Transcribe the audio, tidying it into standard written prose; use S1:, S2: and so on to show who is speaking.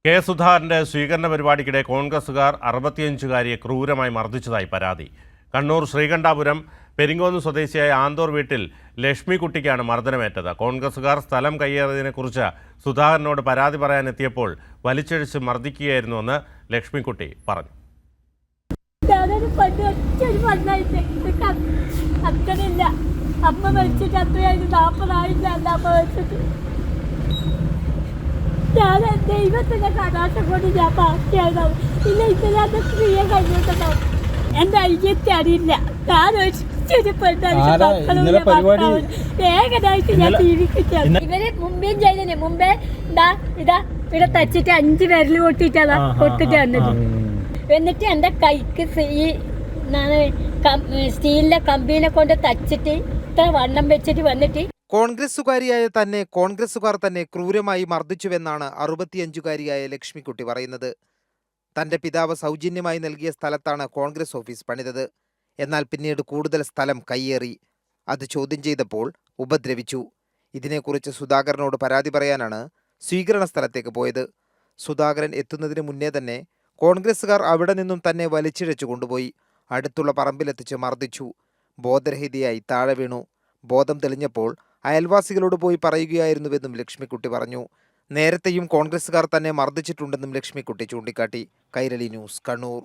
S1: K സുധാകരന്റെ സ്വീകരണ പരിപാടിക്കിടെ കോൺഗ്രസുകാർ 65-കാരിയെ ക്രൂരമായി മർദ്ദിച്ചതായി പരാതി. കണ്ണൂർ ശ്രീകണ്ഠാപുരം പെരിങ്ങോന്ന് സ്വദേശിയായ ആന്തൂർ വീട്ടിൽ ലക്ഷ്മിക്കുട്ടിക്കാണ് മർദ്ദനമേറ്റത്. കോൺഗ്രസുകാർ സ്ഥലം കയ്യേറിയതിനെക്കുറിച്ച് സുധാകരനോട് പരാതി പറയാനെത്തിയപ്പോൾ വലിച്ചിഴച്ച് മർദ്ദിക്കുകയായിരുന്നുവെന്ന് ലക്ഷ്മിക്കുട്ടി പറഞ്ഞു.
S2: ഞാൻ ദൈവത്തിന്റെ കടാശം കൊണ്ട് ഞാൻ ബാക്കിയായതാണ്. ഇല്ല ഇതിനകത്ത് സ്ത്രീയ കഴിഞ്ഞിട്ടുണ്ടാവും. എന്റെ അയ്യത്തെ അറിയില്ല. ഞാൻ ഏകദേശം ഞാൻ ജീവിപ്പിച്ചത്. ഇവര് മുമ്പേ ചെയ്തേ മുമ്പേ ഇവിടെ തച്ചിട്ട് 5 വിരൽ പൊട്ടിട്ടാ പൊട്ടിട്ട് വന്നത്. എന്നിട്ട് എന്റെ കൈക്ക് ഈ സ്റ്റീലിന്റെ കമ്പീനെ കൊണ്ട് തച്ചിട്ട് ഇത്ര വണ്ണം വെച്ചിട്ട് വന്നിട്ട്
S3: കോൺഗ്രസുകാരിയായ തന്നെ കോൺഗ്രസുകാർ തന്നെ ക്രൂരമായി മർദ്ദിച്ചുവെന്നാണ് 65-കാരിയായ ലക്ഷ്മിക്കുട്ടി പറയുന്നത്. തന്റെ പിതാവ് സൗജന്യമായി നൽകിയ സ്ഥലത്താണ് കോൺഗ്രസ് ഓഫീസ് പണിതത്. എന്നാൽ പിന്നീട് കൂടുതൽ സ്ഥലം കയ്യേറി. അത് ചോദ്യം ചെയ്തപ്പോൾ ഉപദ്രവിച്ചു. ഇതിനെക്കുറിച്ച് സുധാകരനോട് പരാതി പറയാനാണ് സ്വീകരണ സ്ഥലത്തേക്ക് പോയത്. സുധാകരൻ എത്തുന്നതിന് മുന്നേ തന്നെ കോൺഗ്രസുകാർ അവിടെ നിന്നും തന്നെ വലിച്ചിഴച്ചു കൊണ്ടുപോയി അടുത്തുള്ള പറമ്പിലെത്തിച്ച് മർദ്ദിച്ചു. ബോധരഹിതയായി താഴെ വീണു. ബോധം തെളിഞ്ഞപ്പോൾ അയൽവാസികളോട് പോയി പറയുകയായിരുന്നുവെന്നും ലക്ഷ്മിക്കുട്ടി പറഞ്ഞു. നേരത്തെയും കോൺഗ്രസുകാർ തന്നെ മർദ്ദിച്ചിട്ടുണ്ടെന്നും ലക്ഷ്മിക്കുട്ടി ചൂണ്ടിക്കാട്ടി. കൈരളി ന്യൂസ്, കണ്ണൂർ.